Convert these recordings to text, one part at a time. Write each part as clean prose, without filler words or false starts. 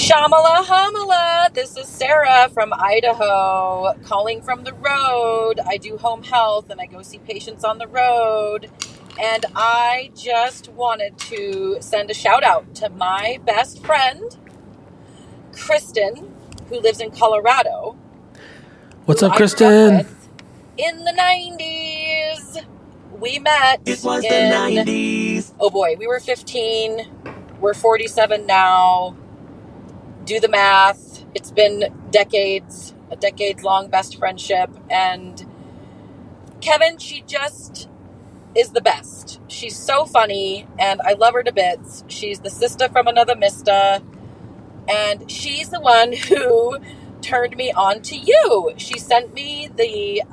Shamala Hamala, this is Sarah from Idaho, calling from the road. I do home health and I go see patients on the road. And I just wanted to send a shout out to my best friend, Kristen, who lives in Colorado. What's up, Kristen? In the 90s. We met It was the 90s. Oh boy, we were 15. We're 47 now. Do the math. It's been decades, a decades-long best friendship. And Kevin, she just is the best. She's so funny, and I love her to bits. She's the sister from another mister, and she's the one who turned me on to you. She sent me the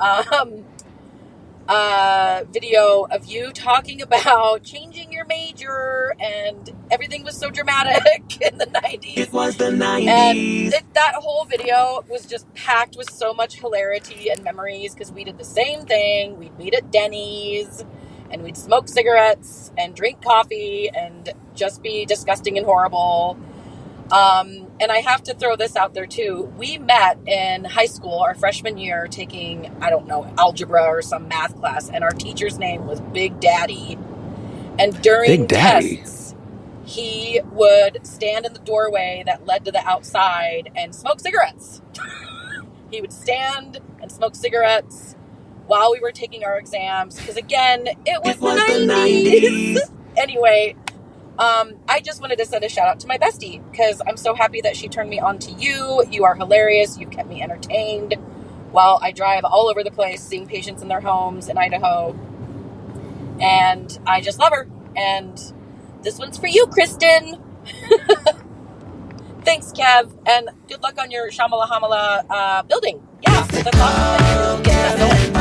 video of you talking about changing your major, and everything was so dramatic in the 90s. It was the 90s. And that whole video was just packed with so much hilarity and memories, because we did the same thing. We'd meet at Denny's, and we'd smoke cigarettes and drink coffee and just be disgusting and horrible. And I have to throw this out there too. We met in high school, our freshman year, taking, I don't know, algebra or some math class. And our teacher's name was Big Daddy. And during tests, he would stand in the doorway that led to the outside and smoke cigarettes. He would stand and smoke cigarettes while we were taking our exams. Because again, it was the 90s. Anyway, I just wanted to send a shout out to my bestie, because I'm so happy that she turned me on to you. You are hilarious. You've kept me entertained while I drive all over the place, seeing patients in their homes in Idaho. And I just love her. And this one's for you, Kristen. Thanks, Kev. And good luck on your Shamala Hamala building. Yeah, that's awesome. Get that going.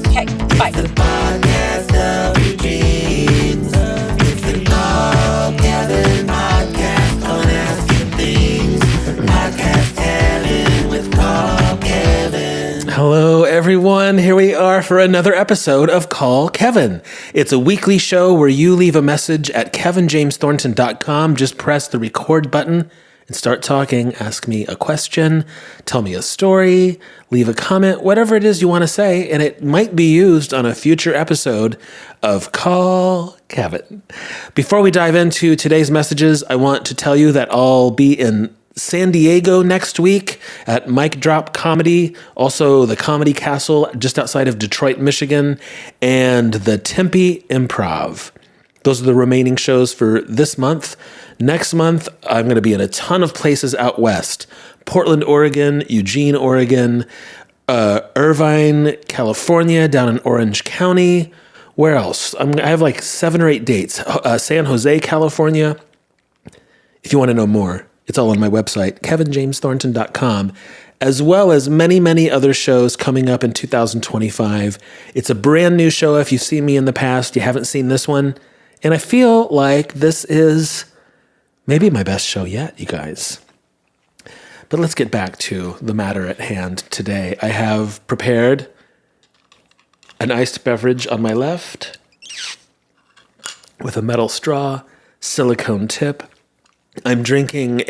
Okay, bye. The podcast of your dreams. It's the Call Kevin podcast. Don't ask you things. Podcast Kevin with Call Kevin. Hello, everyone. Here we are for another episode of Call Kevin. It's a weekly show where you leave a message at kevinjamesthornton.com. Just press the record button and start talking. Ask me a question, tell me a story, leave a comment, whatever it is you want to say, and it might be used on a future episode of Call Kevin. Before we dive into today's messages, I want to tell you that I'll be in San Diego next week at Mic Drop Comedy, also the Comedy Castle just outside of Detroit, Michigan, and the Tempe Improv. Those are the remaining shows for this month. Next month, I'm going to be in a ton of places out west. Portland, Oregon, Eugene, Oregon, Irvine, California, down in Orange County. Where else? I have like 7 or 8 dates. San Jose, California. If you want to know more, it's all on my website, kevinjamesthornton.com, as well as many, many other shows coming up in 2025. It's a brand new show. If you've seen me in the past, you haven't seen this one. And I feel like this is maybe my best show yet, you guys. But let's get back to the matter at hand today. I have prepared an iced beverage on my left with a metal straw, silicone tip. I'm drinking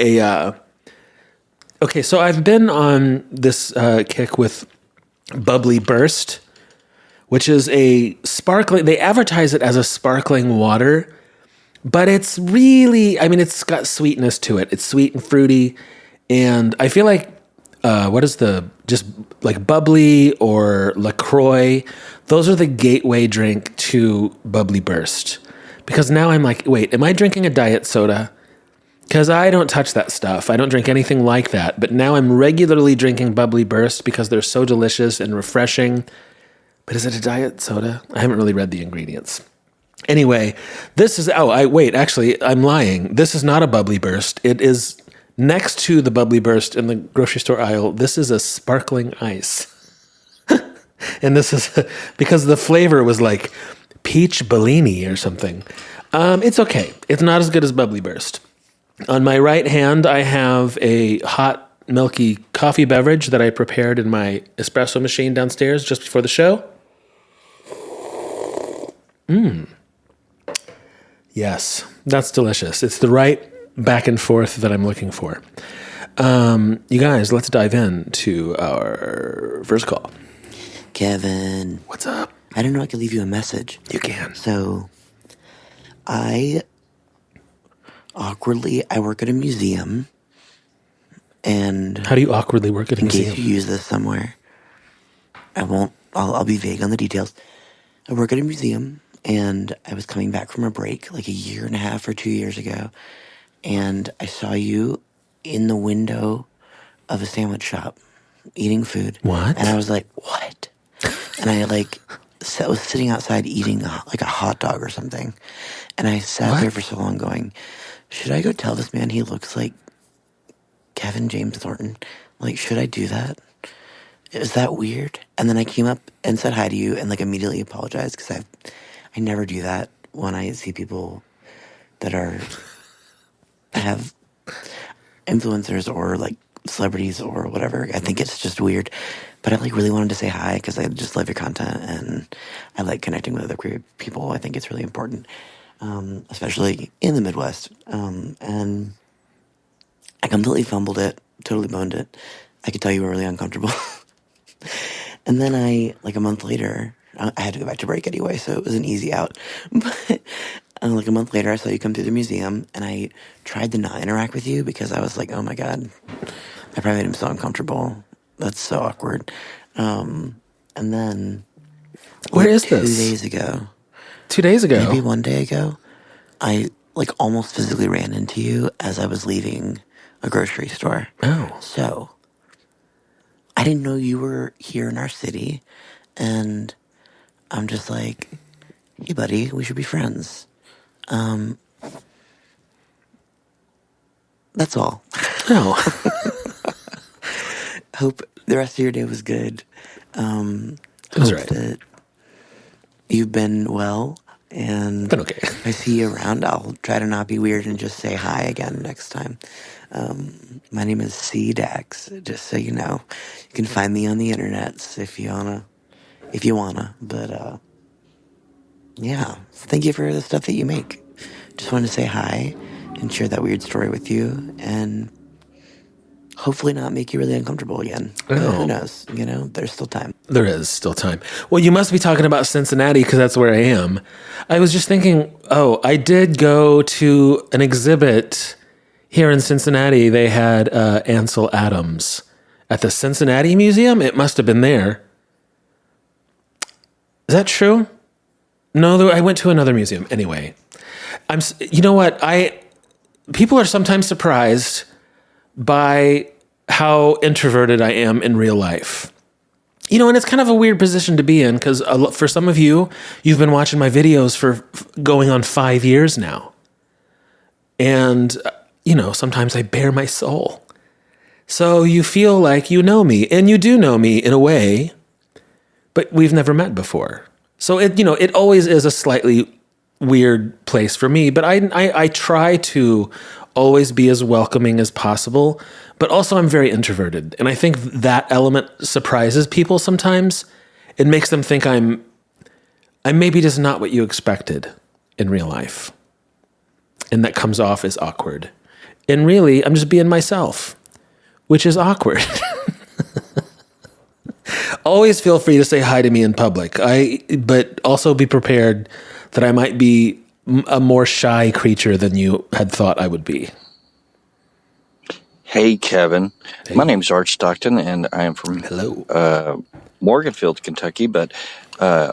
okay, so I've been on this kick with Bubbly Burst, which is a sparkling, they advertise it as a sparkling water, but it's really, it's got sweetness to it. It's sweet and fruity, and I feel like, just like Bubbly or LaCroix, those are the gateway drink to Bubbly Burst. Because now I'm like, wait, am I drinking a diet soda? Because I don't touch that stuff. I don't drink anything like that. But now I'm regularly drinking Bubbly Burst because they're so delicious and refreshing. But is it a diet soda? I haven't really read the ingredients. Anyway, this is, actually, I'm lying. This is not a Bubbly Burst. It is next to the Bubbly Burst in the grocery store aisle. This is a sparkling ice. And this is, because the flavor was like peach Bellini or something. It's okay. It's not as good as Bubbly Burst. On my right hand, I have a hot, milky coffee beverage that I prepared in my espresso machine downstairs just before the show. Yes, that's delicious. It's the right back and forth that I'm looking for. You guys, let's dive into our first call. Kevin. What's up? I didn't know I could leave you a message. You can. So, I work at a museum, and How do you awkwardly work at a in museum? case you use this somewhere, I'll be vague on the details. I work at a museum, and I was coming back from a break like a year and a half or 2 years ago, and I saw you in the window of a sandwich shop eating food. What? And I was like, what? And I was sitting outside eating like a hot dog or something. And I sat there for so long going, should I go tell this man he looks like Kevin James Thornton? Like, should I do that? Is that weird? And then I came up and said hi to you and like immediately apologized because I never do that when I see people that have influencers or like celebrities or whatever. I think it's just weird. But I like really wanted to say hi because I just love your content and I like connecting with other queer people. I think it's really important, especially in the Midwest. And I completely fumbled it, totally boned it. I could tell you were really uncomfortable. And then like a month later, I had to go back to break anyway, so it was an easy out. But like a month later, I saw you come through the museum, and I tried to not interact with you because I was like, oh my God, I probably made him so uncomfortable. That's so awkward. And then... Where is 2 this? 2 days ago. 2 days ago? Maybe 1 day ago. I like almost physically ran into you as I was leaving a grocery store. Oh. So... I didn't know you were here in our city, and I'm just like, hey, buddy, we should be friends. That's all. No. Hope the rest of your day was good. It was hope right. that you've been well, and Been okay. if I see you around, I'll try to not be weird and just say hi again next time. My name is C. Dax, just so you know. You can find me on the internets if you wanna. But yeah, thank you for the stuff that you make. Just wanted to say hi and share that weird story with you, and hopefully not make you really uncomfortable again. But who knows? There's still time. There is still time. Well, you must be talking about Cincinnati because that's where I am. I was just thinking, I did go to an exhibit here in Cincinnati. They had Ansel Adams at the Cincinnati Museum. It must have been there. Is that true? No, I went to another museum. Anyway, you know what? People are sometimes surprised by how introverted I am in real life. And it's kind of a weird position to be in because for some of you, you've been watching my videos for going on 5 years now. And, sometimes I bare my soul. So you feel like you know me, and you do know me in a way, but we've never met before. So it always is a slightly weird place for me, but I try to always be as welcoming as possible, but also I'm very introverted. And I think that element surprises people sometimes. It makes them think I'm maybe just not what you expected in real life. And that comes off as awkward. And really, I'm just being myself, which is awkward. Always feel free to say hi to me in public. But also be prepared that I might be a more shy creature than you had thought I would be. Hey, Kevin. Hey. My name's Art Stockton, and I am from Morganfield, Kentucky. But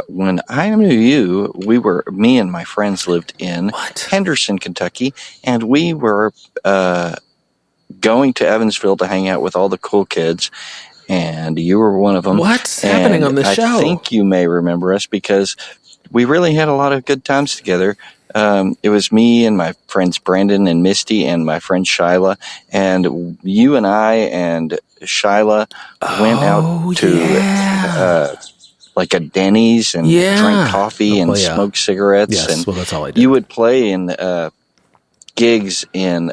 when I knew you, me and my friends lived in Henderson, Kentucky, and we were going to Evansville to hang out with all the cool kids, and you were one of them. What's happening on the show? I think you may remember us because we really had a lot of good times together. It was me and my friends Brandon and Misty and my friend Shyla, and you and I and Shyla went out to like a Denny's and drank coffee and smoked cigarettes. Yes, and that's all I did. You would play in gigs in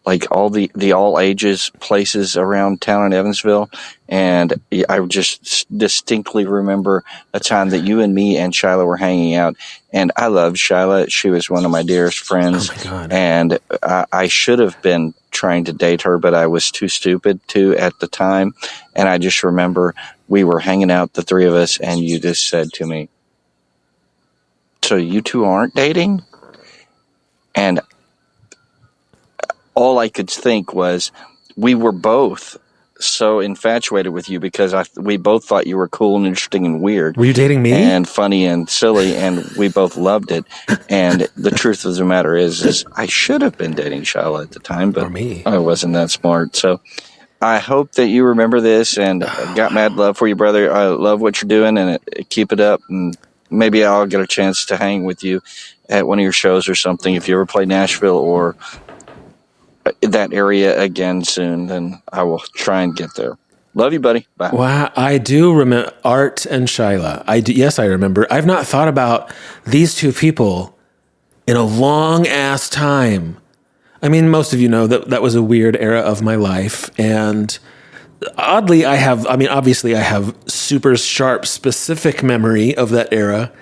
like all the all ages places around town in Evansville. And I just distinctly remember a time that you and me and Shyla were hanging out. And I loved Shyla. She was one of my dearest friends. Oh my God. And I should have been trying to date her, but I was too stupid to at the time. And I just remember we were hanging out, the three of us, and you just said to me, "So you two aren't dating?" And all I could think was we were both so infatuated with you because we both thought you were cool and interesting and weird. Were you dating me? And funny and silly, and we both loved it. And the truth of the matter is I should have been dating Shyla at the time, but Or me. I wasn't that smart. So I hope that you remember this, and got mad love for you, brother. I love what you're doing, and keep it up. And maybe I'll get a chance to hang with you at one of your shows or something. If you ever play Nashville or that area again soon, then I will try and get there. Love you, buddy. Bye. Wow, I do remember Art and Shyla. Yes, I remember. I've not thought about these two people in a long ass time. I mean, most of you know that was a weird era of my life, and oddly, obviously I have super sharp, specific memory of that era.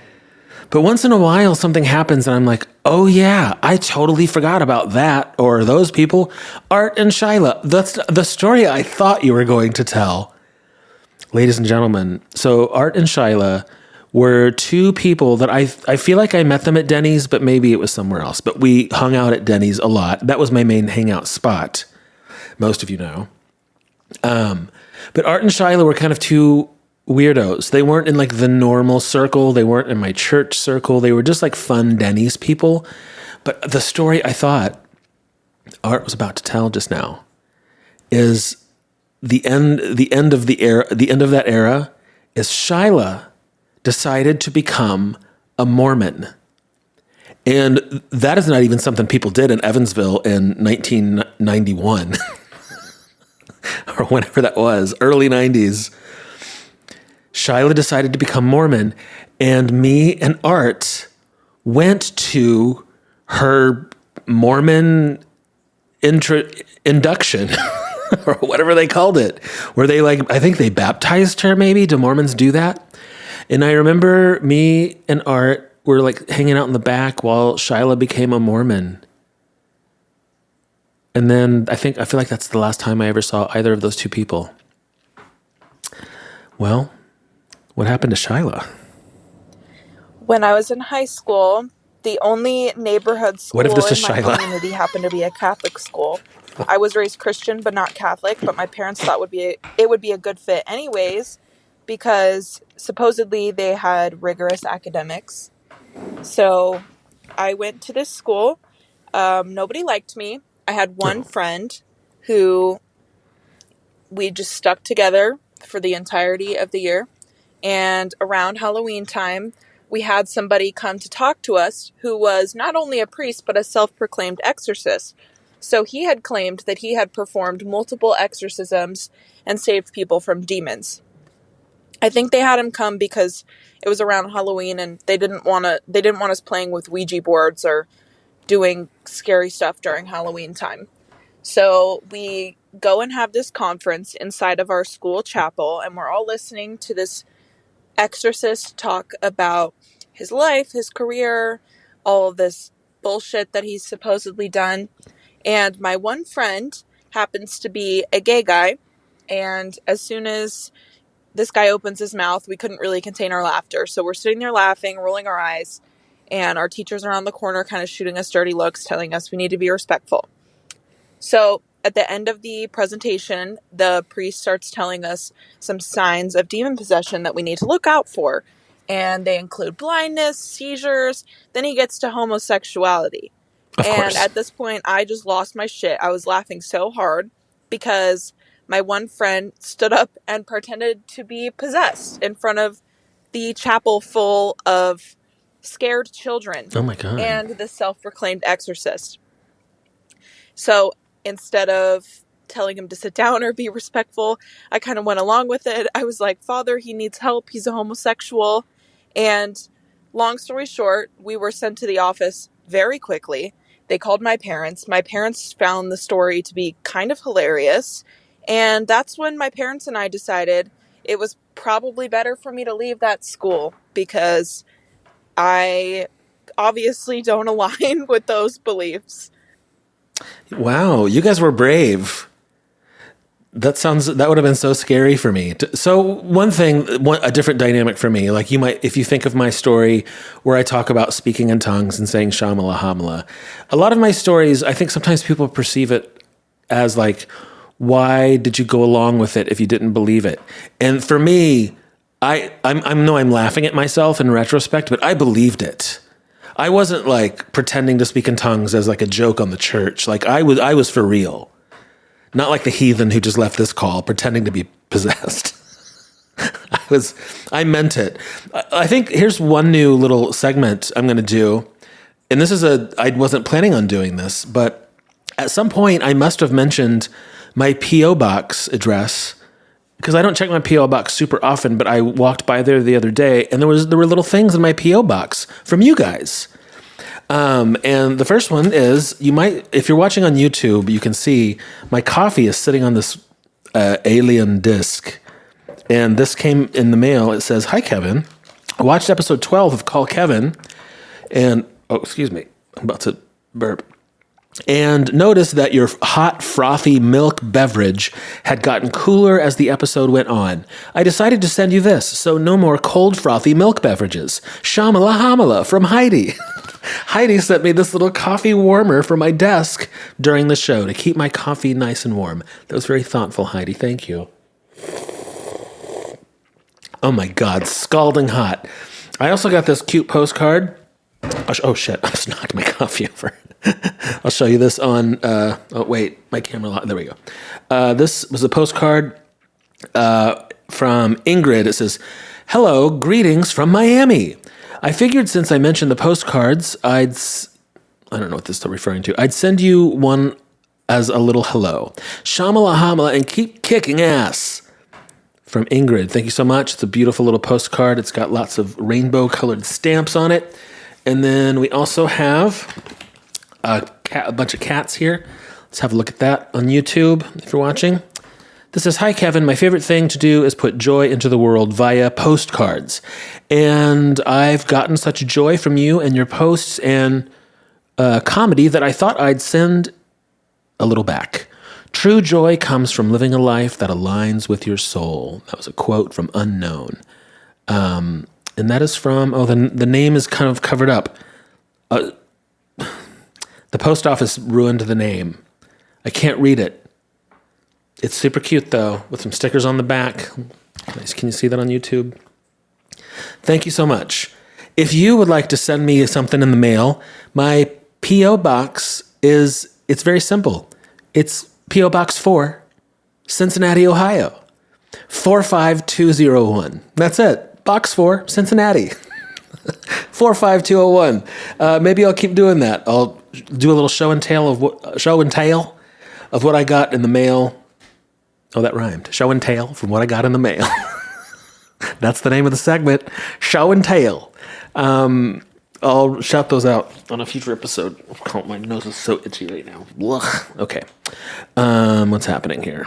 But once in a while, something happens and I'm like, oh yeah, I totally forgot about that or those people. Art and Shyla, that's the story I thought you were going to tell. Ladies and gentlemen, so Art and Shyla were two people that I feel like I met them at Denny's, but maybe it was somewhere else. But we hung out at Denny's a lot. That was my main hangout spot, most of you know. But Art and Shyla were kind of two weirdos. They weren't in like the normal circle. They weren't in my church circle. They were just like fun Denny's people. But the story I thought Art was about to tell just now is the end of that era is Shyla decided to become a Mormon. And that is not even something people did in Evansville in 1991 or whenever that was, early 90s. Shyla decided to become Mormon, and me and Art went to her Mormon induction or whatever they called it, where they I think they baptized her maybe. Do Mormons do that? And I remember me and Art were like hanging out in the back while Shyla became a Mormon. And then I feel like that's the last time I ever saw either of those two people. Well, what happened to Shyla? When I was in high school, the only neighborhood school What if this in is my Shyla? community happened to be a Catholic school. I was raised Christian but not Catholic, but my parents thought it would be a good fit anyways because supposedly they had rigorous academics. So I went to this school. Nobody liked me. I had one friend who we just stuck together for the entirety of the year. And around Halloween time, we had somebody come to talk to us who was not only a priest, but a self-proclaimed exorcist. So he had claimed that he had performed multiple exorcisms and saved people from demons. I think they had him come because it was around Halloween and they didn't want us playing with Ouija boards or doing scary stuff during Halloween time. So we go and have this conference inside of our school chapel, and we're all listening to this exorcist talk about his life, his career, all of this bullshit that he's supposedly done. And my one friend happens to be a gay guy, and as soon as this guy opens his mouth, we couldn't really contain our laughter. So we're sitting there laughing, rolling our eyes, and our teachers around the corner kind of shooting us dirty looks, telling us we need to be respectful. So at the end of the presentation, the priest starts telling us some signs of demon possession that we need to look out for. And they include blindness, seizures. Then he gets to homosexuality. Of course. And at this point, I just lost my shit. I was laughing so hard because my one friend stood up and pretended to be possessed in front of the chapel full of scared children. Oh my God. And the self-proclaimed exorcist. So instead of telling him to sit down or be respectful, I kind of went along with it. I was like, Father, he needs help. He's a homosexual. And long story short, we were sent to the office very quickly. They called my parents. My parents found the story to be kind of hilarious. And that's when my parents and I decided it was probably better for me to leave that school because I obviously don't align with those beliefs. Wow, you guys were brave. That would have been so scary for me. So a different dynamic for me, like if you think of my story where I talk about speaking in tongues and saying Shamala Hamala, a lot of my stories, I think sometimes people perceive it as like, why did you go along with it if you didn't believe it? And for me, I'm laughing at myself in retrospect, but I believed it. I wasn't like pretending to speak in tongues as like a joke on the church. Like I was for real. Not like the heathen who just left this call pretending to be possessed. I meant it. I think here's one new little segment I'm going to do. And I wasn't planning on doing this, but at some point I must have mentioned my P.O. Box address because I don't check my P.O. Box super often, but I walked by there the other day and there were little things in my P.O. Box from you guys. And the first one is if you're watching on YouTube, you can see my coffee is sitting on this alien disc. And this came in the mail. It says, "Hi, Kevin. I watched episode 12 of Call Kevin. And, excuse me, I'm about to burp. And noticed that your hot, frothy milk beverage had gotten cooler as the episode went on. I decided to send you this, so no more cold, frothy milk beverages. Shamala Hamala from Heidi." Heidi sent me this little coffee warmer for my desk during the show to keep my coffee nice and warm. That was very thoughtful, Heidi. Thank you. Oh my God, scalding hot. I also got this cute postcard. Oh shit, I just knocked my coffee over. I'll show you this on, my camera, there we go. This was a postcard from Ingrid. It says, "Hello, greetings from Miami. I figured since I mentioned the postcards, I don't know what this is referring to. I'd send you one as a little hello. Shamala Hamala and keep kicking ass." From Ingrid. Thank you so much. It's a beautiful little postcard. It's got lots of rainbow colored stamps on it. And then we also have a bunch of cats here. Let's have a look at that on YouTube if you're watching. This says, "Hi, Kevin. My favorite thing to do is put joy into the world via postcards. And I've gotten such joy from you and your posts and comedy that I thought I'd send a little back. True joy comes from living a life that aligns with your soul." That was a quote from Unknown. And that is from, the name is kind of covered up. The post office ruined the name. I can't read it. It's super cute, though, with some stickers on the back. Nice. Can you see that on YouTube? Thank you so much. If you would like to send me something in the mail, my P.O. Box it's very simple. It's P.O. Box 4, Cincinnati, Ohio, 45201. That's it. Box 4, Cincinnati, 45201. Maybe I'll keep doing that. I'll do a little show and tell of what I got in the mail. Oh, that rhymed. Show and tell from what I got in the mail. That's the name of the segment. Show and tell. I'll shout those out on a future episode. Oh, my nose is so itchy right now. Ugh. Okay. What's happening here?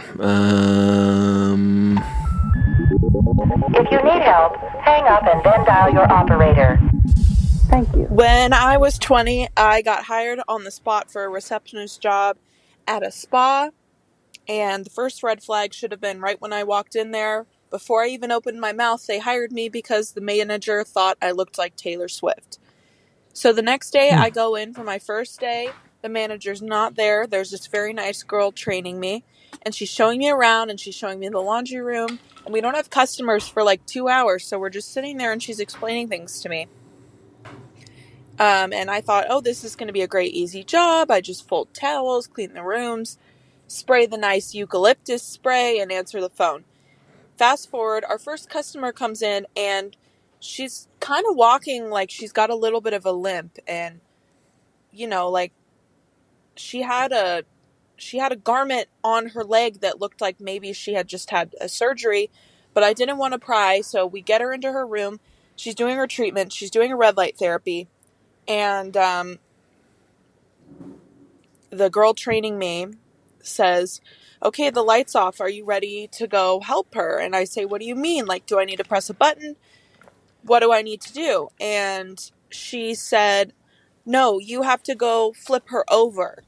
If you need help, hang up and then dial your operator. Thank you. When I was 20, I got hired on the spot for a receptionist job at a spa. And the first red flag should have been right when I walked in there. Before I even opened my mouth, they hired me because the manager thought I looked like Taylor Swift. So the next day I go in for my first day. The manager's not there. There's this very nice girl training me. And she's showing me around and she's showing me the laundry room. And we don't have customers for like 2 hours. So we're just sitting there and she's explaining things to me. And I thought, this is going to be a great easy job. I just fold towels, clean the rooms, spray the nice eucalyptus spray, and answer the phone. Fast forward, our first customer comes in, and she's kind of walking like she's got a little bit of a limp. And, she had a garment on her leg that looked like maybe she had just had a surgery, but I didn't want to pry, so we get her into her room. She's doing her treatment. She's doing a red light therapy. And the girl training me says, okay, the light's off. Are you ready to go help her? And I say, what do you mean? Like, do I need to press a button? What do I need to do? And she said, no, you have to go flip her over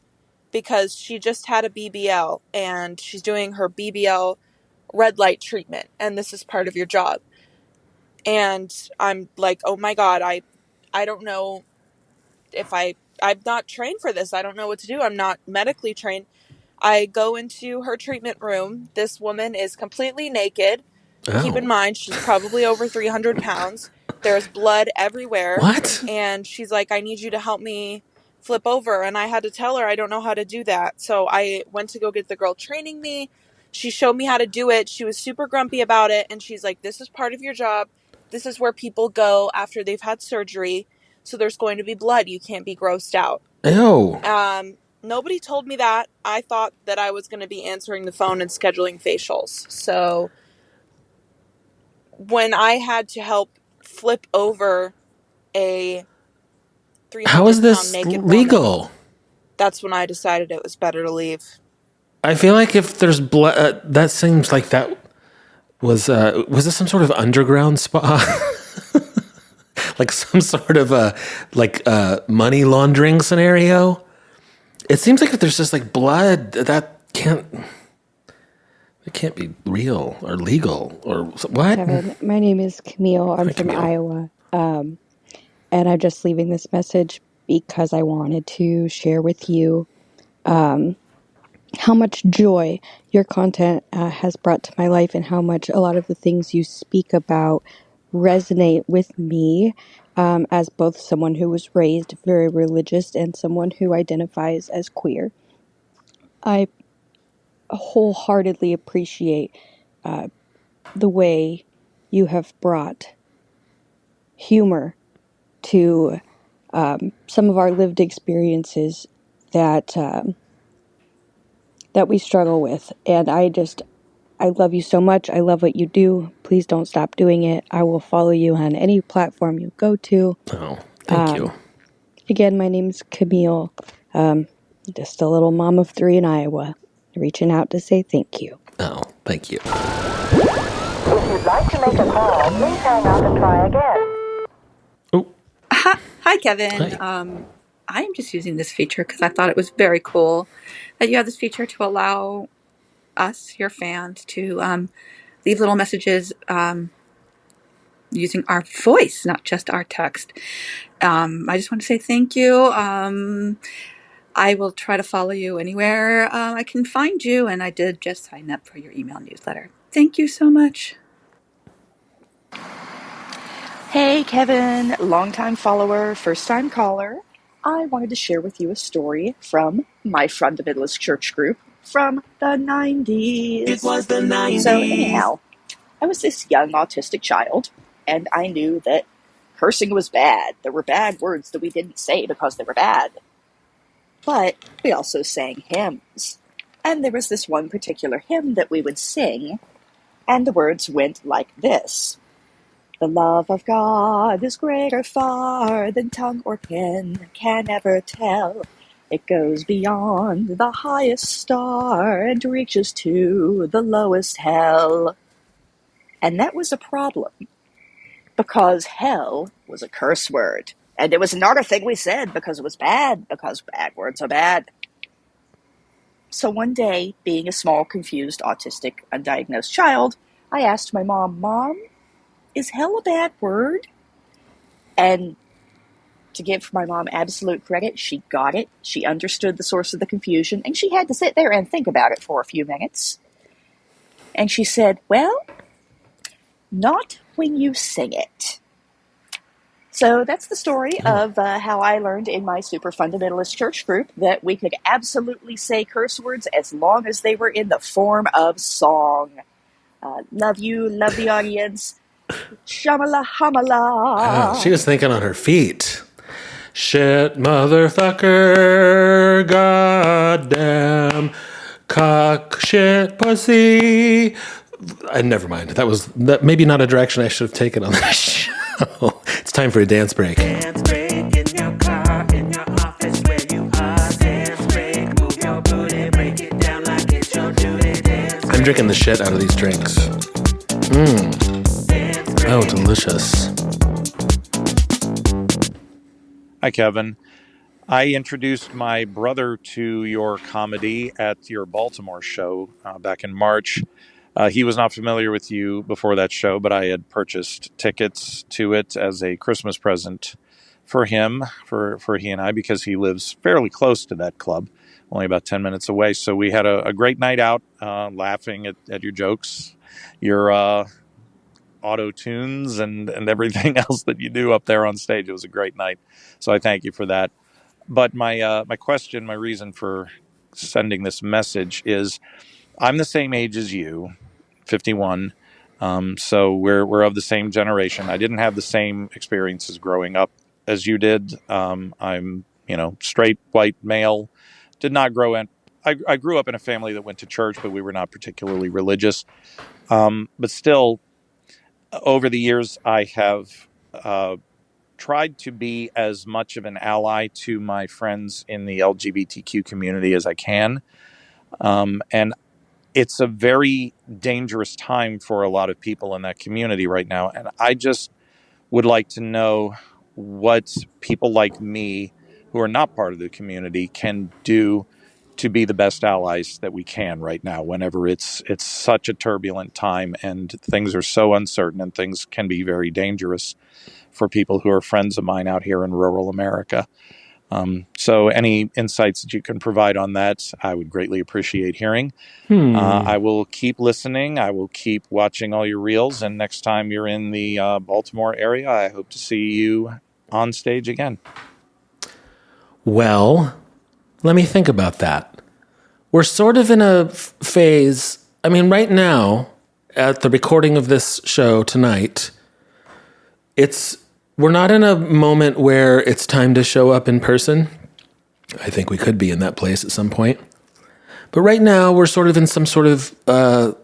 because she just had a BBL and she's doing her BBL red light treatment. And this is part of your job. And I'm like, oh my God, I don't know if I'm not trained for this. I don't know what to do. I'm not medically trained. I go into her treatment room. This woman is completely naked. Keep in mind, she's probably over 300 pounds. There's blood everywhere. What? And she's like, I need you to help me flip over. And I had to tell her I don't know how to do that. So I went to go get the girl training me. She showed me how to do it. She was super grumpy about it. And she's like, this is part of your job. This is where people go after they've had surgery. So there's going to be blood. You can't be grossed out. Ew. Nobody told me that. I thought that I was going to be answering the phone and scheduling facials. So when I had to help flip over a 300 How is this pound naked legal? woman, that's when I decided it was better to leave. I feel like if there's blood, that seems like that was this some sort of underground spa? Like some sort of money laundering scenario? It seems like if there's just like blood, that can't be real or legal or what? Kevin, my name is Camille. I'm from Camille. Iowa. And I'm just leaving this message because I wanted to share with you how much joy your content has brought to my life and how much a lot of the things you speak about resonate with me as both someone who was raised very religious and someone who identifies as queer. I wholeheartedly appreciate the way you have brought humor to some of our lived experiences that that we struggle with. And I love you so much. I love what you do. Please don't stop doing it. I will follow you on any platform you go to. Oh, thank you. Again, my name's Camille. Just a little mom of 3 in Iowa, reaching out to say thank you. Oh, thank you. If you'd like to make a call, please hang up and try again. Oh, Hi, Kevin. hi. I'm just using this feature because I thought it was very cool that you have this feature to allow us, your fans, to leave little messages using our voice, not just our text. I just want to say thank you. I will try to follow you anywhere I can find you, and I did just sign up for your email newsletter. Thank you so much. Hey, Kevin, longtime follower, first-time caller. I wanted to share with you a story from my fundamentalist church group from the 90s. It was the 90s. So anyhow, I was this young autistic child, and I knew that cursing was bad. There were bad words that we didn't say because they were bad. But we also sang hymns. And there was this one particular hymn that we would sing, and the words went like this. The love of God is greater far than tongue or pen can ever tell. It goes beyond the highest star and reaches to the lowest hell. And that was a problem, because hell was a curse word. And it was not a thing we said because it was bad, because bad words are bad. So one day, being a small, confused, autistic, undiagnosed child, I asked my mom, Mom, is hell a bad word? And to give my mom absolute credit, she got it. She understood the source of the confusion, and she had to sit there and think about it for a few minutes. And she said, well, not when you sing it. So that's the story of how I learned in my super fundamentalist church group that we could absolutely say curse words as long as they were in the form of song. Love you, love the audience. Shamala hamala. Oh, she was thinking on her feet. Shit, motherfucker, goddamn, cock, shit, pussy. Never mind. That was maybe not a direction I should have taken on this show. It's time for a dance break. Dance break in your car, in your office, where you are. Dance break. drinking the shit out of these drinks. Oh, delicious. Hi, Kevin. I introduced my brother to your comedy at your Baltimore show back in March. He was not familiar with you before that show, but I had purchased tickets to it as a Christmas present for him, for he and I, because he lives fairly close to that club, only about 10 minutes away. So we had a great night out, laughing at your jokes, your auto tunes, and everything else that you do up there on stage. It was a great night. So I thank you for that. But my question, my reason for sending this message is I'm the same age as you, 51. So we're of the same generation. I didn't have the same experiences growing up as you did. I'm straight white male. Did not grow in. I grew up in a family that went to church, but we were not particularly religious. But still, over the years, I have tried to be as much of an ally to my friends in the LGBTQ community as I can. And it's a very dangerous time for a lot of people in that community right now. And I just would like to know what people like me who are not part of the community can do to be the best allies that we can right now, whenever it's such a turbulent time and things are so uncertain and things can be very dangerous for people who are friends of mine out here in rural America. So any insights that you can provide on that, I would greatly appreciate hearing. I will keep listening. I will keep watching all your reels. And next time you're in the Baltimore area, I hope to see you on stage again. Well, let me think about that. We're sort of in a phase. I mean, right now, at the recording of this show tonight, we're not in a moment where it's time to show up in person. I think we could be in that place at some point. But right now, we're sort of in some sort of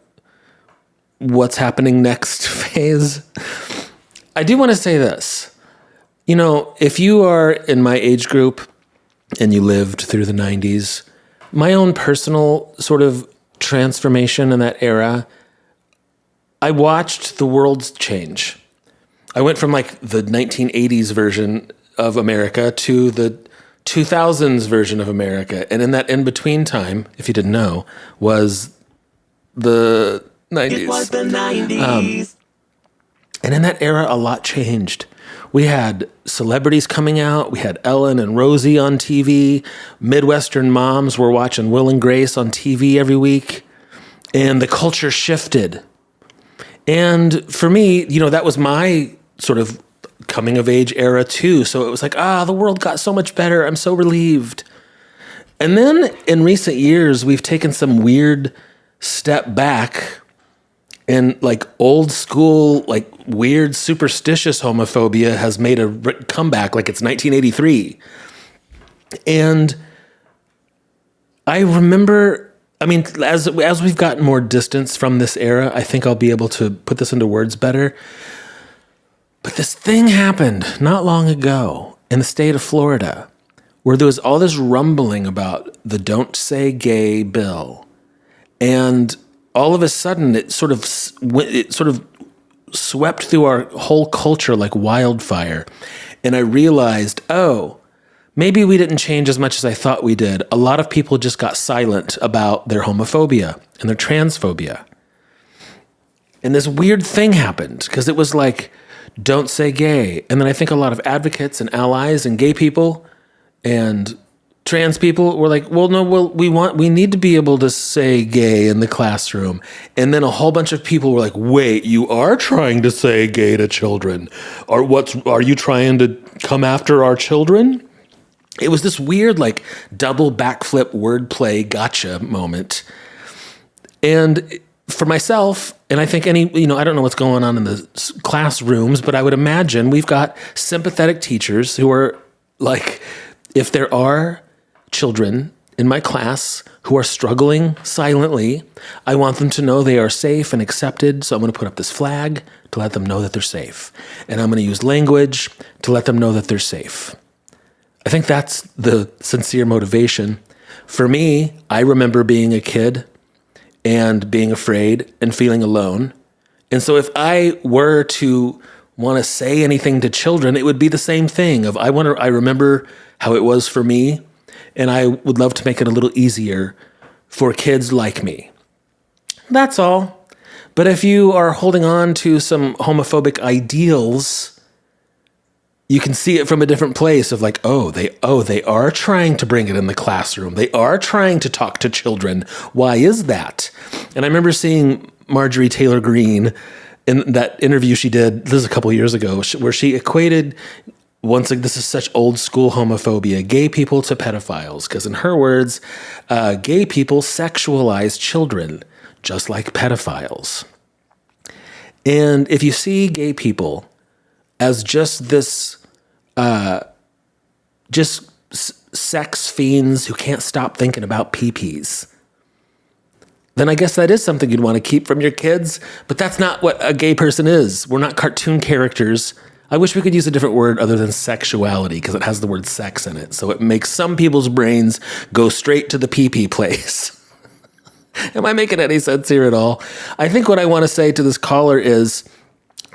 what's happening next phase. I do want to say this. If you are in my age group and you lived through the 90s, my own personal sort of transformation in that era, I watched the world change. I went from like the 1980s version of America to the 2000s version of America. And in that in-between time, if you didn't know, was the 90s. It was the 90s. And in that era, a lot changed. We had celebrities coming out. We had Ellen and Rosie on TV. Midwestern moms were watching Will and Grace on TV every week. And the culture shifted. And for me, that was my sort of coming of age era too. So it was like, the world got so much better. I'm so relieved. And then in recent years, we've taken some weird step back, and like old school, like weird superstitious homophobia has made a comeback like it's 1983. And I remember, as we've gotten more distance from this era, I think I'll be able to put this into words better. But this thing happened not long ago in the state of Florida where there was all this rumbling about the Don't Say Gay bill. And all of a sudden it sort of swept through our whole culture like wildfire. And I realized, maybe we didn't change as much as I thought we did. A lot of people just got silent about their homophobia and their transphobia. And this weird thing happened because it was like, don't say gay. And then I think a lot of advocates and allies and gay people and trans people were like, we need to be able to say gay in the classroom. And then a whole bunch of people were like, wait, you are trying to say gay to children? Are you trying to come after our children? It was this weird, like, double backflip wordplay gotcha moment. And for myself, and I think I don't know what's going on in the classrooms, but I would imagine we've got sympathetic teachers who are like, if there are children in my class who are struggling silently, I want them to know they are safe and accepted. So I'm going to put up this flag to let them know that they're safe. And I'm going to use language to let them know that they're safe. I think that's the sincere motivation. For me, I remember being a kid and being afraid and feeling alone. And so if I were to want to say anything to children, it would be the same thing of I remember how it was for me, and I would love to make it a little easier for kids like me. That's all. But if you are holding on to some homophobic ideals, you can see it from a different place of like, they are trying to bring it in the classroom. They are trying to talk to children. Why is that? And I remember seeing Marjorie Taylor Greene in that interview she did, this is a couple of years ago, where she equated, once again, this is such old school homophobia, gay people to pedophiles. Because in her words, gay people sexualize children just like pedophiles. And if you see gay people as just this, sex fiends who can't stop thinking about pee-pees, then I guess that is something you'd want to keep from your kids. But that's not what a gay person is. We're not cartoon characters. I wish we could use a different word other than sexuality, because it has the word sex in it. So it makes some people's brains go straight to the pee-pee place. Am I making any sense here at all? I think what I want to say to this caller is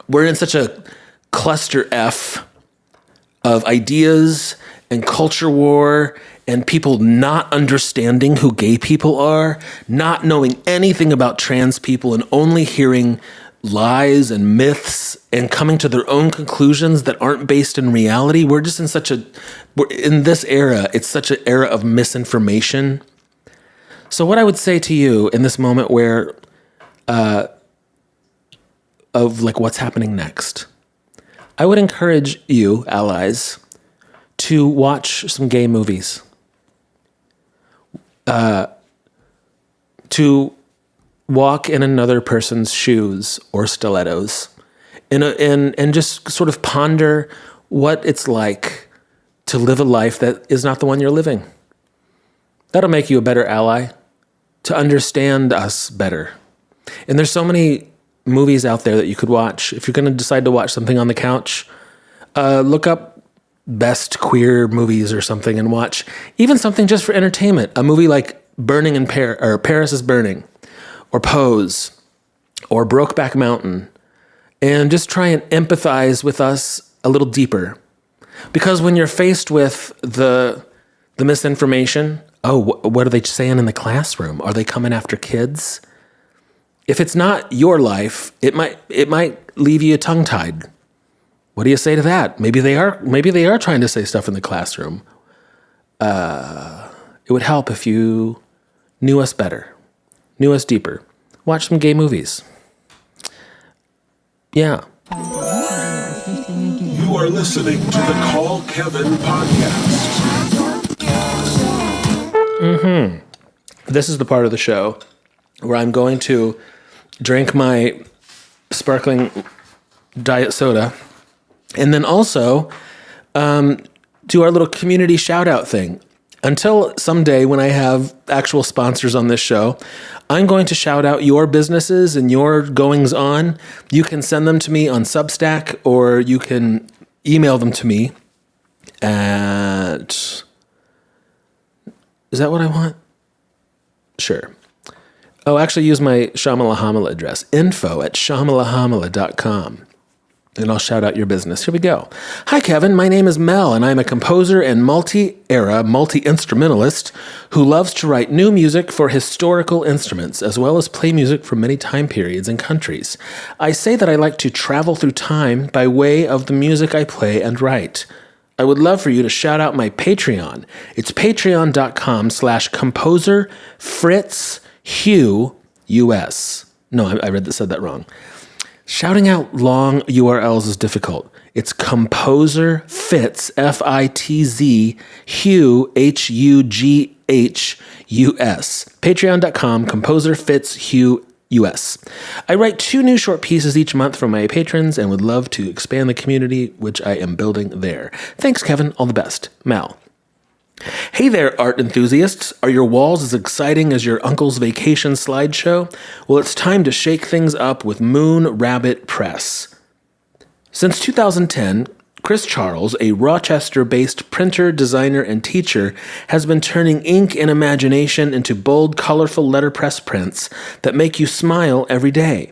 we're in such a cluster F of ideas and culture war and people not understanding who gay people are, not knowing anything about trans people and only hearing lies and myths and coming to their own conclusions that aren't based in reality. We're just we're in this era, it's such an era of misinformation. So what I would say to you in this moment where, of like what's happening next, I would encourage you, allies, to watch some gay movies. To walk in another person's shoes or stilettos and just sort of ponder what it's like to live a life that is not the one you're living. That'll make you a better ally, to understand us better. And there's so many movies out there that you could watch. If you're going to decide to watch something on the couch, look up best queer movies or something and watch even something just for entertainment. A movie like Burning in Paris is Burning, or Pose, or Brokeback Mountain, and just try and empathize with us a little deeper. Because when you're faced with the misinformation, what are they saying in the classroom? Are they coming after kids? If it's not your life, it might leave you tongue-tied. What do you say to that? Maybe they are trying to say stuff in the classroom. It would help if you knew us better, knew us deeper. Watch some gay movies. Yeah. You are listening to the Call Kevin podcast. This is the part of the show where I'm going to drink my sparkling diet soda and then also do our little community shout out thing. Until someday when I have actual sponsors on this show, I'm going to shout out your businesses and your goings on. You can send them to me on Substack, or you can email them to me at... Is that what I want? Sure. Oh, actually use my Shamalahamala address, info@shamalahamala.com. And I'll shout out your business. Here we go. Hi, Kevin. My name is Mel, and I'm a composer and multi-era, multi-instrumentalist who loves to write new music for historical instruments, as well as play music from many time periods and countries. I say that I like to travel through time by way of the music I play and write. I would love for you to shout out my Patreon. It's patreon.com/composer Fritz Hugh US. No, I said that wrong. Shouting out long URLs is difficult. It's Composer Fitz, Fitz, Hugh, HUGHUS. Patreon.com, Composer Fitz Hugh US. I write 2 new short pieces each month for my patrons and would love to expand the community which I am building there. Thanks, Kevin. All the best. Mal. Hey there, art enthusiasts. Are your walls as exciting as your uncle's vacation slideshow? Well, it's time to shake things up with Moon Rabbit Press. Since 2010, Chris Charles, a Rochester-based printer, designer, and teacher, has been turning ink and imagination into bold, colorful letterpress prints that make you smile every day.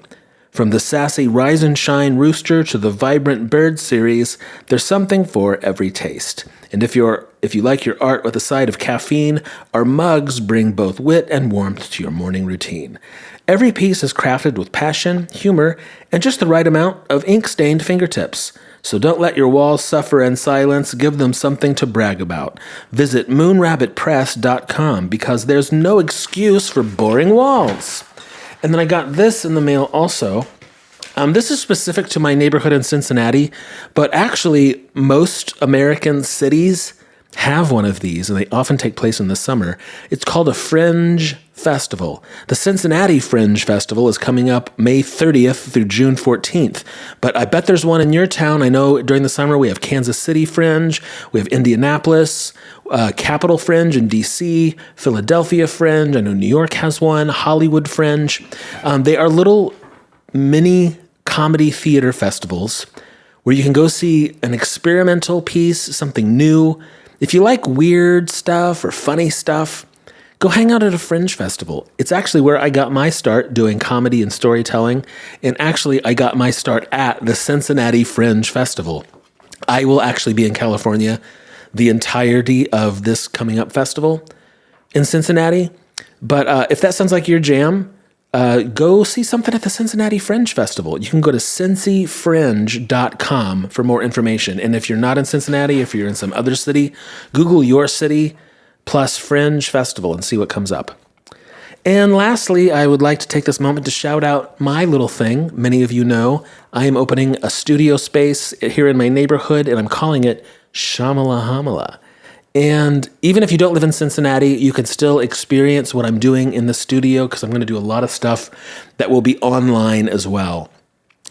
From the sassy Rise and Shine rooster to the vibrant bird series, there's something for every taste. And if you like your art with a side of caffeine, our mugs bring both wit and warmth to your morning routine. Every piece is crafted with passion, humor, and just the right amount of ink-stained fingertips. So don't let your walls suffer in silence. Give them something to brag about. Visit moonrabbitpress.com because there's no excuse for boring walls. And then I got this in the mail also. This is specific to my neighborhood in Cincinnati, but actually most American cities have one of these, and they often take place in the summer. It's called a Fringe Festival. The Cincinnati Fringe Festival is coming up May 30th through June 14th, but I bet there's one in your town. I know during the summer we have Kansas City Fringe, we have Indianapolis, Capitol Fringe in D.C., Philadelphia Fringe. I know New York has one, Hollywood Fringe. They are little mini comedy theater festivals where you can go see an experimental piece, something new. If you like weird stuff or funny stuff, go hang out at a Fringe Festival. It's actually where I got my start doing comedy and storytelling, and actually I got my start at the Cincinnati Fringe Festival. I will actually be in California the entirety of this coming up festival in Cincinnati, but if that sounds like your jam, go see something at the Cincinnati Fringe Festival. You can go to cincyfringe.com for more information. And if you're not in Cincinnati, if you're in some other city, Google your city plus Fringe Festival and see what comes up. And lastly, I would like to take this moment to shout out my little thing. Many of you know I am opening a studio space here in my neighborhood, and I'm calling it Shamala Hamala. And even if you don't live in Cincinnati, you can still experience what I'm doing in the studio because I'm going to do a lot of stuff that will be online as well.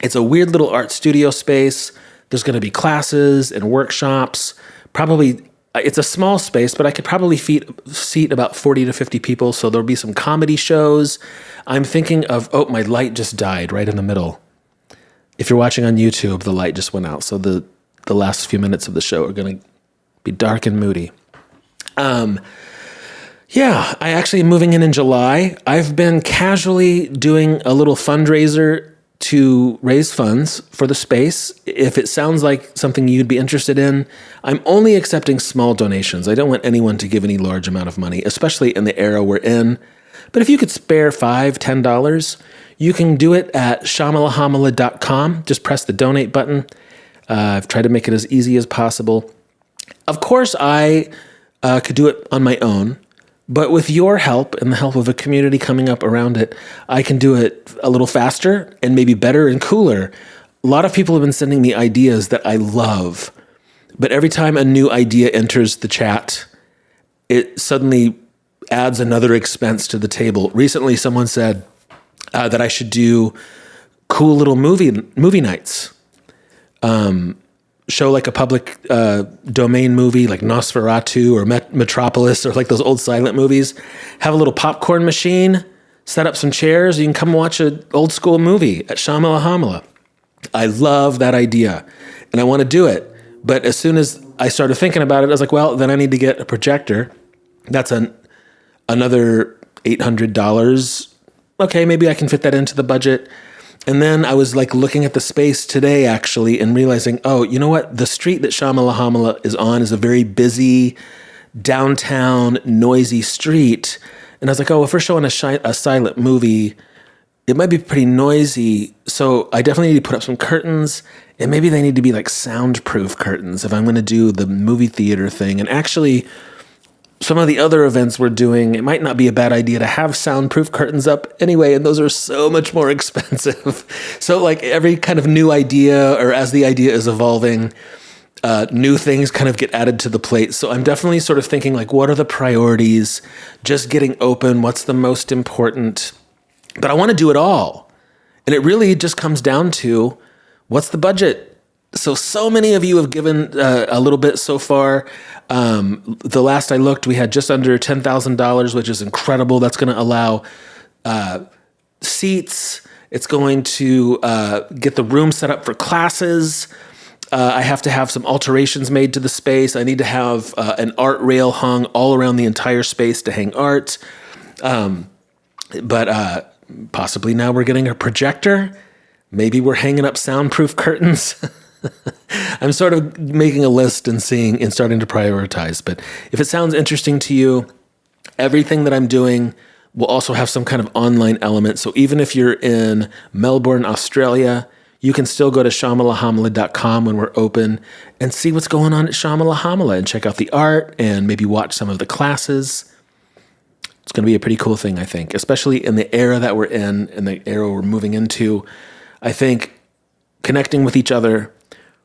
It's a weird little art studio space. There's going to be classes and workshops. Probably, it's a small space, but I could probably seat about 40 to 50 people. So there'll be some comedy shows. I'm thinking of, my light just died right in the middle. If you're watching on YouTube, the light just went out. So the last few minutes of the show are going to be dark and moody. I actually am moving in July. I've been casually doing a little fundraiser to raise funds for the space. If it sounds like something you'd be interested in, I'm only accepting small donations. I don't want anyone to give any large amount of money, especially in the era we're in. But if you could spare $5, $10, you can do it at shamalahamala.com. Just press the donate button. I've tried to make it as easy as possible. Of course, I could do it on my own, but with your help and the help of a community coming up around it, I can do it a little faster and maybe better and cooler. A lot of people have been sending me ideas that I love, but every time a new idea enters the chat, it suddenly adds another expense to the table. Recently, someone said that I should do cool little movie nights. Show like a public domain movie like Nosferatu or Metropolis or like those old silent movies. Have a little popcorn machine, set up some chairs. You can come watch an old school movie at Shamala Hamala. I love that idea and I want to do it. But as soon as I started thinking about it, I was like, well, then I need to get a projector. That's another $800. Okay, maybe I can fit that into the budget. And then I was like looking at the space today actually and realizing, you know what? The street that Shamala Hamala is on is a very busy, downtown, noisy street. And I was like, if we're showing a silent movie, it might be pretty noisy. So I definitely need to put up some curtains, and maybe they need to be like soundproof curtains if I'm going to do the movie theater thing. And actually, some of the other events we're doing, it might not be a bad idea to have soundproof curtains up anyway, and those are so much more expensive. So like every kind of new idea, or as the idea is evolving, new things kind of get added to the plate. So I'm definitely sort of thinking like, what are the priorities? Just getting open, what's the most important? But I want to do it all. And it really just comes down to, what's the budget? So many of you have given a little bit so far. The last I looked, we had just under $10,000, which is incredible. That's going to allow seats. It's going to get the room set up for classes. I have to have some alterations made to the space. I need to have an art rail hung all around the entire space to hang art. But possibly now we're getting a projector. Maybe we're hanging up soundproof curtains. I'm sort of making a list and seeing and starting to prioritize. But if it sounds interesting to you, everything that I'm doing will also have some kind of online element. So even if you're in Melbourne, Australia, you can still go to shamalahamala.com when we're open and see what's going on at Shamalahamala and check out the art and maybe watch some of the classes. It's going to be a pretty cool thing, I think, especially in the era that we're in and the era we're moving into. I think connecting with each other,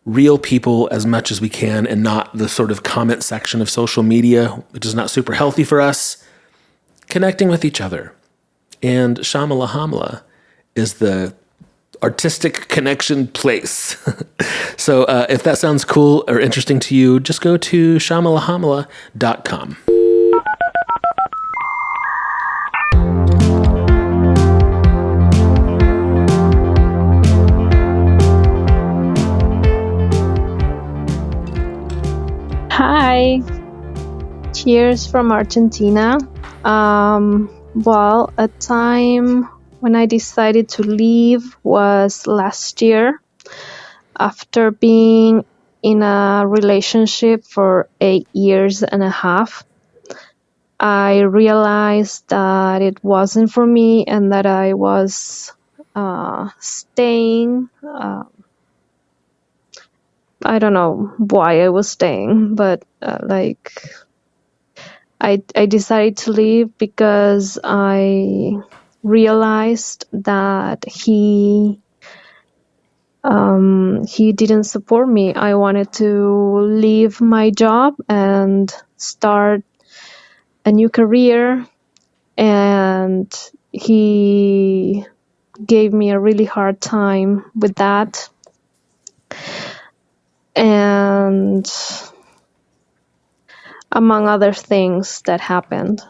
real people as much as we can, and not the sort of comment section of social media, which is not super healthy for us. Connecting with each other. And Shamalahamala is the artistic connection place. So if that sounds cool or interesting to you, just go to shamalahamala.com. Hi, cheers from Argentina. Well, a time when I decided to leave was last year after being in a relationship for 8 years and a half. I realized that it wasn't for me and that I was staying. I don't know why I was staying, but I decided to leave because I realized that he didn't support me. I wanted to leave my job and start a new career, and he gave me a really hard time with that. And among other things that happened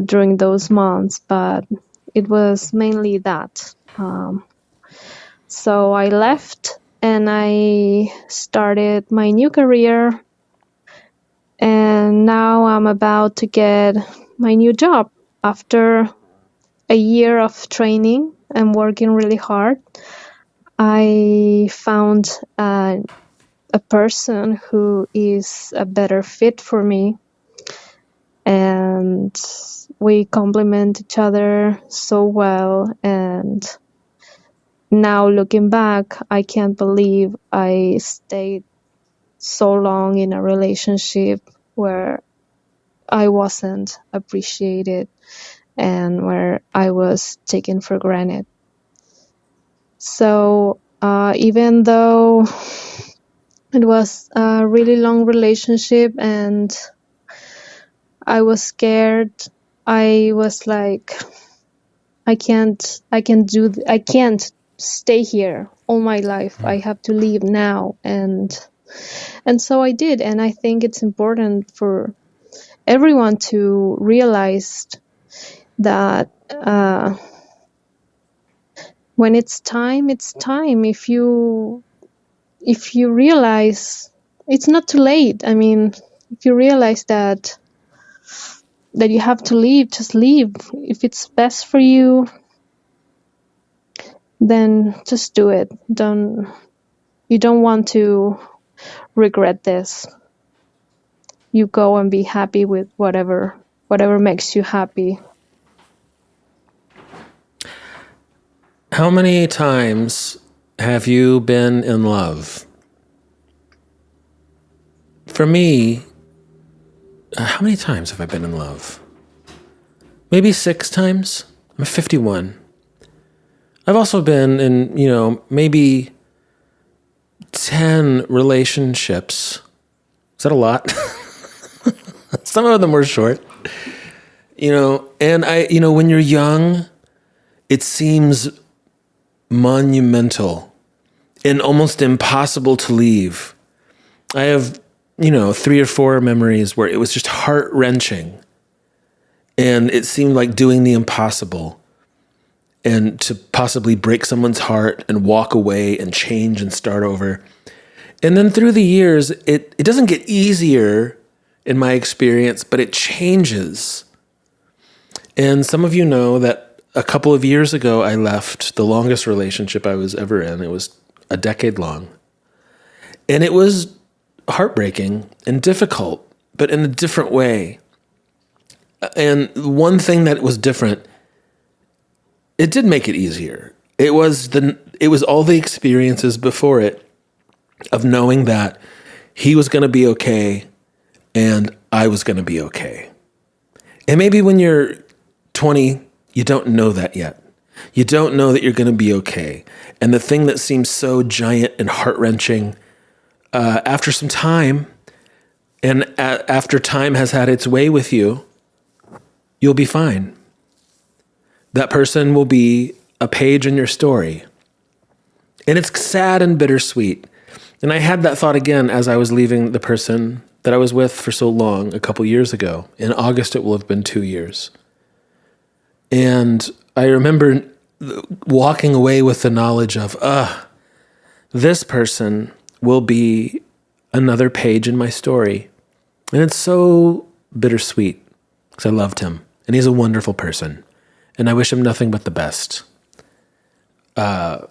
during those months, but it was mainly that. So I left and I started my new career, and now I'm about to get my new job. After a year of training and working really hard, I found a person who is a better fit for me, and we complement each other so well. And now looking back, I can't believe I stayed so long in a relationship where I wasn't appreciated and where I was taken for granted. So even though it was a really long relationship and I was scared, I was like, I can't stay here all my life. I have to leave now. And so I did. And I think it's important for everyone to realize that when it's time, it's time. If you realize it's not too late. I mean, if you realize that you have to leave, just leave. If it's best for you, then just do it. You don't want to regret this. You go and be happy with whatever makes you happy. How many times have you been in love? For me, how many times have I been in love? Maybe 6 times. I'm 51. I've also been in, maybe 10 relationships. Is that a lot? Some of them were short. And when you're young, it seems monumental and almost impossible to leave. I have, 3 or 4 memories where it was just heart-wrenching. And it seemed like doing the impossible, and to possibly break someone's heart and walk away and change and start over. And then through the years, it doesn't get easier in my experience, but it changes. And some of you know that a couple of years ago, I left the longest relationship I was ever in. It was a decade long. And it was heartbreaking and difficult, but in a different way. And one thing that was different, it did make it easier. It was all the experiences before it of knowing that he was going to be okay and I was going to be okay. And maybe when you're 20, you don't know that yet. You don't know that you're going to be okay. And the thing that seems so giant and heart-wrenching, after some time, and after time has had its way with you, you'll be fine. That person will be a page in your story. And it's sad and bittersweet. And I had that thought again as I was leaving the person that I was with for so long a couple years ago. In August, it will have been 2 years. And I remember walking away with the knowledge of, this person will be another page in my story. And it's so bittersweet because I loved him. And he's a wonderful person. And I wish him nothing but the best. What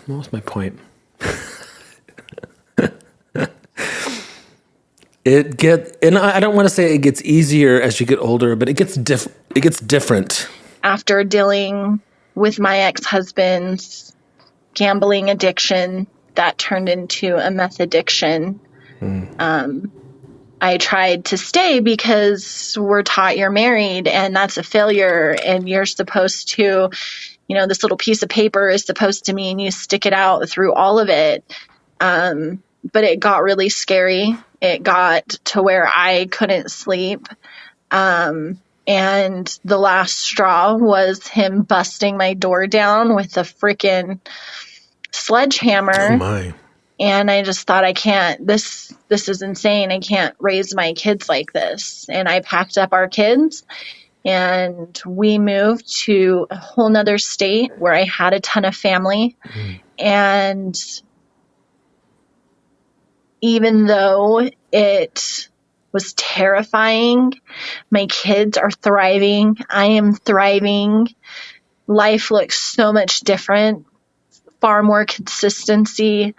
was my point? And I don't want to say it gets easier as you get older, but it gets different. After dealing with my ex-husband's gambling addiction that turned into a meth addiction, I tried to stay because we're taught you're married and that's a failure and you're supposed to, this little piece of paper is supposed to mean you stick it out through all of it. But it got really scary. It got to where I couldn't sleep. And the last straw was him busting my door down with a freaking sledgehammer. Oh my. And I just thought, I can't, this is insane. I can't raise my kids like this. And I packed up our kids and we moved to a whole nother state where I had a ton of family. And even though it was terrifying, my kids are thriving. I am thriving. Life looks so much different, far more consistency.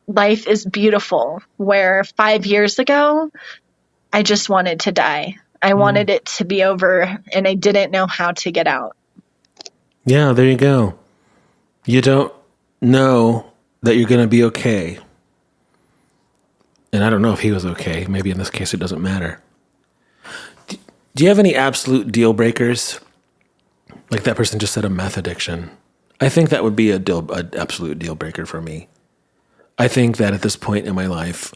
Life is beautiful, where 5 years ago, I just wanted to die. I wanted it to be over, and I didn't know how to get out. Yeah, there you go. You don't know that you're going to be okay. And I don't know if he was okay. Maybe in this case, it doesn't matter. Do you have any absolute deal breakers? Like that person just said, a meth addiction. I think that would be an absolute deal breaker for me. I think that at this point in my life,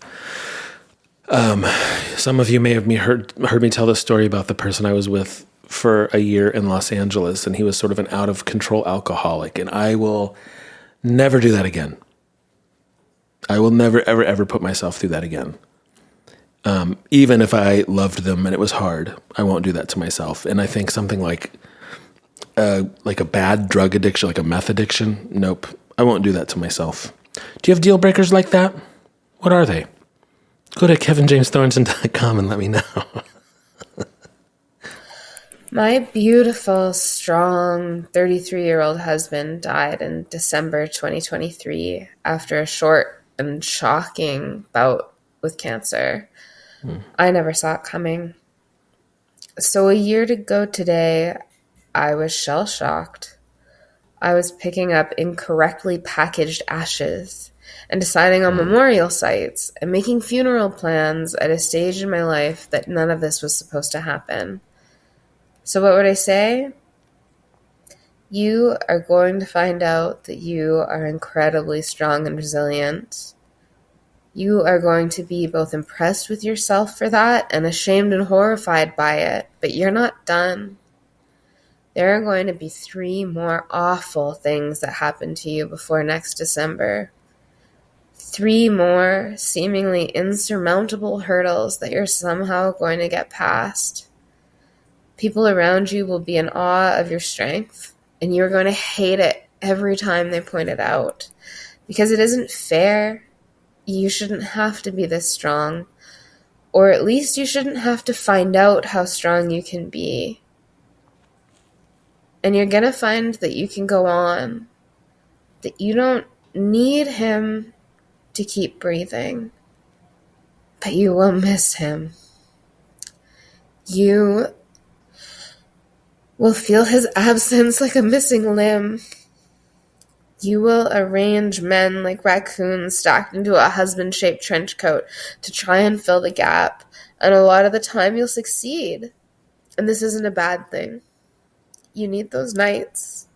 some of you may have heard me tell the story about the person I was with for a year in Los Angeles, and he was sort of an out-of-control alcoholic, and I will never do that again. I will never, ever, ever put myself through that again. Even if I loved them and it was hard, I won't do that to myself. And I think something like a bad drug addiction, like a meth addiction, nope, I won't do that to myself. Do you have deal breakers like that? What are they? Go to kevinjamesthornton.com and let me know. My beautiful, strong 33-year-old husband died in December 2023 after a short and shocking bout with cancer. I never saw it coming. So a year to go today, I was shell-shocked. I was picking up incorrectly packaged ashes and deciding on memorial sites and making funeral plans at a stage in my life that none of this was supposed to happen. So what would I say? You are going to find out that you are incredibly strong and resilient. You are going to be both impressed with yourself for that and ashamed and horrified by it, but you're not done. There are going to be 3 more awful things that happen to you before next December. 3 more seemingly insurmountable hurdles that you're somehow going to get past. People around you will be in awe of your strength, and you're going to hate it every time they point it out. because it isn't fair. You shouldn't have to be this strong, or at least you shouldn't have to find out how strong you can be. And you're gonna find that you can go on, that you don't need him to keep breathing, but you will miss him. You will feel his absence like a missing limb. You will arrange men like raccoons stacked into a husband-shaped trench coat to try and fill the gap, and a lot of the time you'll succeed. And this isn't a bad thing. You need those nights.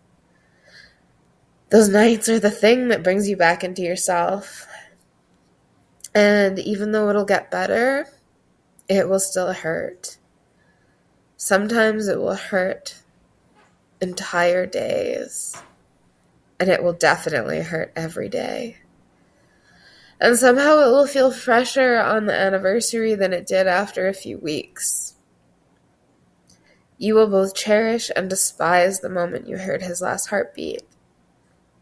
Those nights are the thing that brings you back into yourself. And even though it'll get better, it will still hurt. Sometimes it will hurt entire days. And it will definitely hurt every day. And somehow it will feel fresher on the anniversary than it did after a few weeks. You will both cherish and despise the moment you heard his last heartbeat.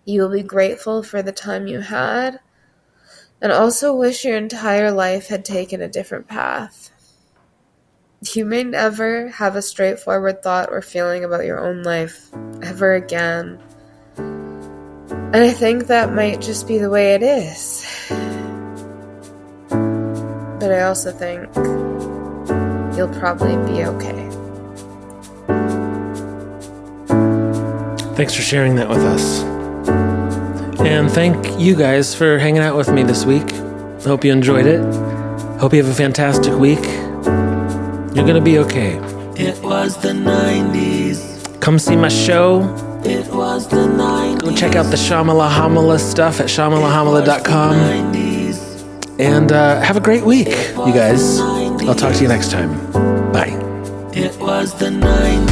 You will be grateful for the time you had, and also wish your entire life had taken a different path. You may never have a straightforward thought or feeling about your own life ever again. And I think that might just be the way it is. But I also think you'll probably be okay. Thanks for sharing that with us. And thank you guys for hanging out with me this week. Hope you enjoyed it. Hope you have a fantastic week. You're gonna be okay. It was the 90s. Come see my show. It was the 90s. Go check out the Shamala Hamala stuff at shamalahamala.com. And have a great week, you guys. I'll talk to you next time. Bye. It was the 90s.